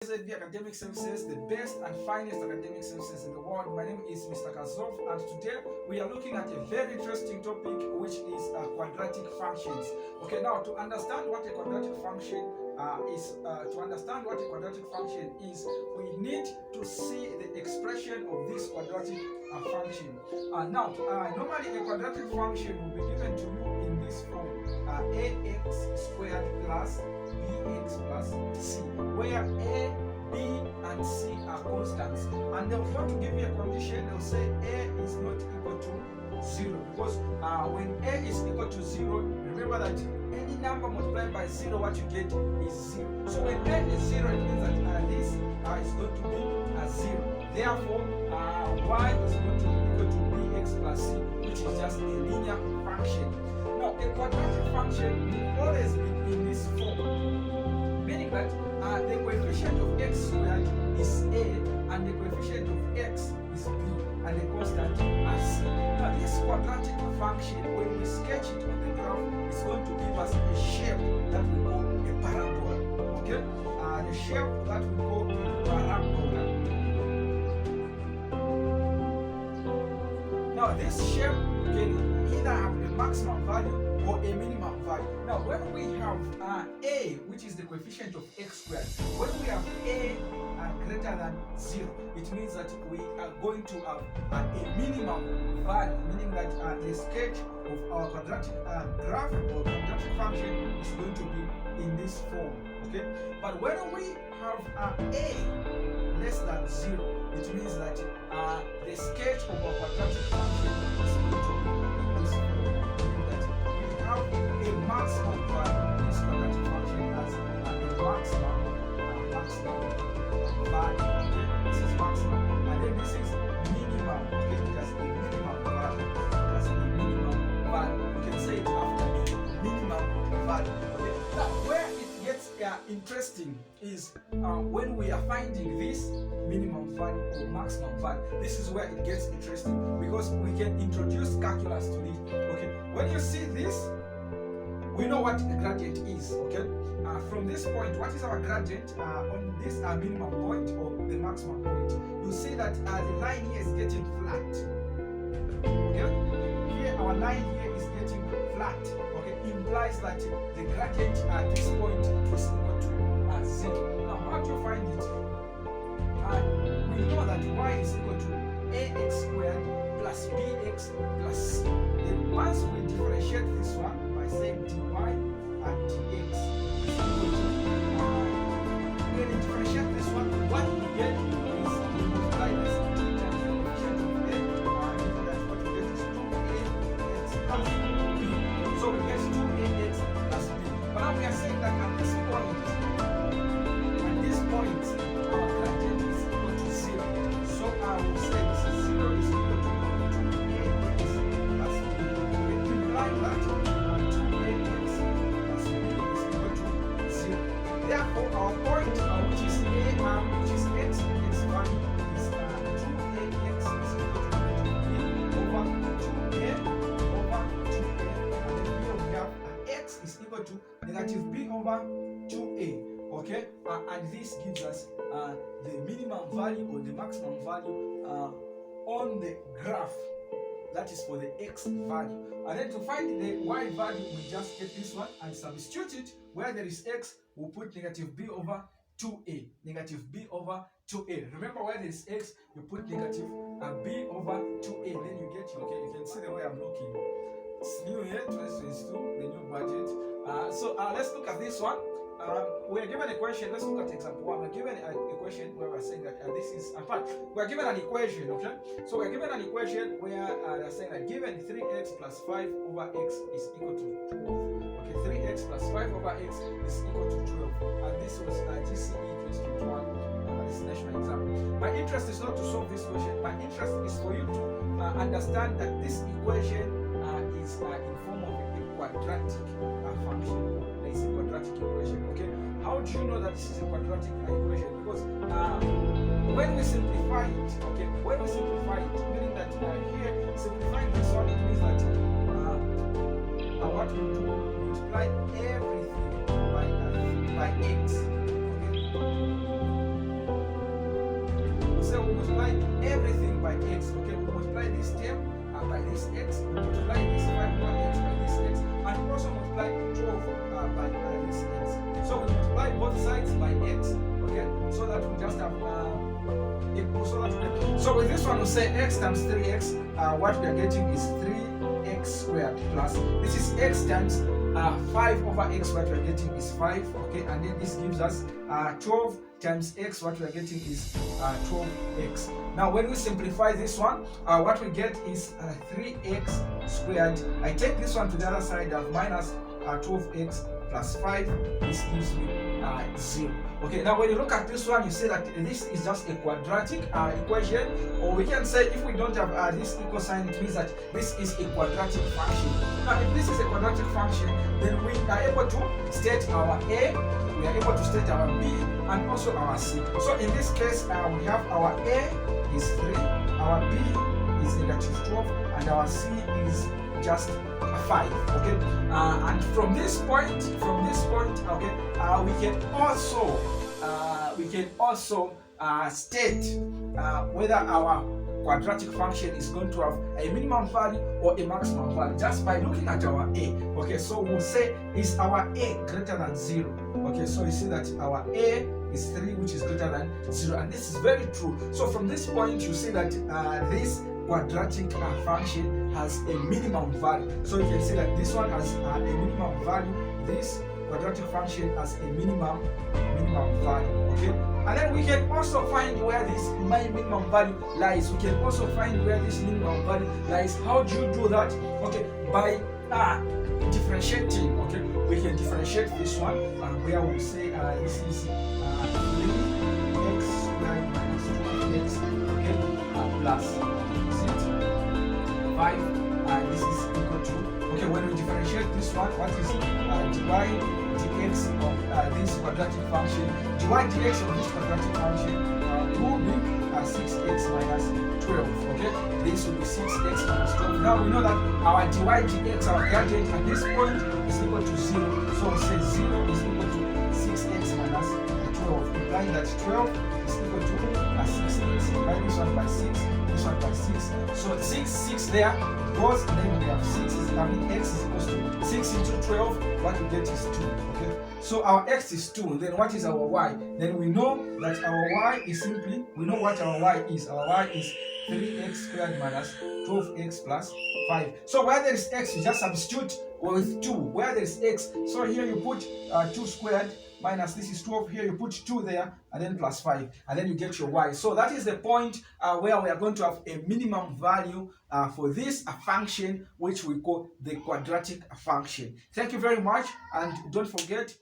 the Academic Services, the best and finest academic services in the world. My name is Mr. Kazov, and today we are looking at a very interesting topic, which is quadratic functions. Okay, now to understand what a quadratic function is, we need to see the expression of this quadratic function. Normally a quadratic function will be given to you in this form: ax squared plus bx plus c, where a, b, and c are constants. And they'll want to give you a condition. They'll say a is not equal to 0, because when a is equal to 0, remember that any number multiplied by 0, what you get is 0. So when a is 0, it means that this is going to be 0. Therefore, y is going to be equal to bx plus c, which is just a linear function. Now, a quadratic function will always be in this form, meaning that the coefficient of x squared is a, and the coefficient of x is b, and the constant is c. Now, this quadratic function, when we sketch it on the graph, is going to give us a shape that we call a parabola. Okay, the shape that we call parabola. Now, this shape can either have a maximum value or a minimum value. Now, when we have a, which is the coefficient of x squared, when we have a greater than 0, it means that we are going to have a minimum value, meaning that the sketch of our quadratic graph or quadratic function is going to be in this form. Okay, but when we have a less than 0, it means that the sketch of our quadratic function is going to be in this form, meaning that we have a maximum value. This quadratic function has a maximum value. Okay, this is maximum, and then this is minimum. Okay, it has a minimum value. It has a minimum value. You can say it after me. Minimum value. Okay, now where it gets interesting is when we are finding this minimum value or maximum value. This is where it gets interesting, because we can introduce calculus to it. Okay, when you see this, we know what the gradient is. Okay, from this point, what is our gradient on this minimum point or the maximum point? You see that the line here is getting flat. Okay, here our line here is getting flat. Okay, implies that the gradient at this point is equal to 0. Now, how do you find it? We know that y is equal to ax squared plus bx plus c. Then once we differentiate this one by saying dy and dx is equal to, when we differentiate this one, what we get is we multiply this times the coefficient of a, and that's what we get is 2ax plus b. So we get 2ax plus b. But now we are saying that at this point, our gradient is equal to 0. So I will say this is 0 is equal to 2ax plus b. It implies that 2ax plus b is equal to 0. Therefore, our point, which is a, which is x, x1, is 2ax is equal to b over 2a over 2a. And then here we have x is equal to negative b over 2a. Okay, and this gives us the minimum value or the maximum value on the graph. That is for the x value. And then to find the y value, we just get this one and substitute it. Where there is x, we'll put negative b over 2a. Negative b over 2a. Remember, where there is x, you put negative b over 2a. Then you get, okay, you can see the way I'm looking. It's new year, 2022, the new budget. So let's look at this one. We are given a question. Let's look at example 1. We're given a question where we're saying that this is, in fact, we're given an equation, okay? So we're given an equation where they're saying that given 3x plus 5 over x is equal to 12. Okay, 3x plus 5 over x is equal to 12. And this was GCE 2021, this national exam. My interest is not to solve this question. My interest is for you to understand that this equation is in form of a quadratic function. It's a quadratic equation. Okay, how do you know that this is a quadratic equation? Because when we simplify it, okay, when we simplify it, meaning that here simplifying this one, it means that what we do, we multiply everything by x. Okay, say we multiply everything by x. Okay, we multiply this term by this x, we multiply this 5 by x by this x, and we also multiply 12 by this x. So we multiply both sides by x, okay, so that we just have equal. So with this one, we say x times 3x, what we are getting is 3x squared plus, this is x times 5 over x, what we are getting is 5, okay, and then this gives us 12 times x, what we are getting is 12x. Now when we simplify this one, what we get is 3x squared. I take this one to the other side, of minus 12x plus 5, this gives me 0. Okay, now when you look at this one, you see that this is just a quadratic equation, or we can say if we don't have this equal sign, it means that this is a quadratic function. Now if this is a quadratic function, then we are able to state our a, we are able to state our b, and also our c. So in this case, we have our a is 3, our b is negative 12, and our c is just 5. Okay, and from this point, okay, we can also state whether our quadratic function is going to have a minimum value or a maximum value just by looking at our a. Okay, so we'll say, is our a greater than 0? Okay, so you see that our a is 3, which is greater than 0, and this is very true. So from this point, you see that this quadratic function has a minimum value. So you can see that this one has a minimum value, this quadratic function has a minimum value. Okay, and then we can also find where this minimum value lies. We can also find where this minimum value lies. How do you do that? Okay, by differentiating. Okay, we can differentiate this one, where we say this is 3x squared minus 2x, okay, plus 5, and this is equal to, okay, when we differentiate this one, what is dy dx of this quadratic function? Dy dx of this quadratic function will be 6x minus 12. Okay, this will be 6x minus 12. Now we know that our dy dx, our gradient at this point, is equal to 0. So we say 0 is equal to 6x minus 12, implying that 12 is equal to 6x. Divide this one by 6, this one by 6. So 6 there goes, and then we have 6 is, x is equal to 6 into 12, what we get is 2. Okay, so our x is 2, then what is our y? Then we know that our y is simply, we know what our y is. Our y is 3x squared minus 12x plus 5. So where there is x, you just substitute with 2. Where there is x, so here you put 2 squared minus, this is 12, here you put 2 there, and then plus 5, and then you get your y. So that is the point where we are going to have a minimum value for this function, which we call the quadratic function. Thank you very much, and don't forget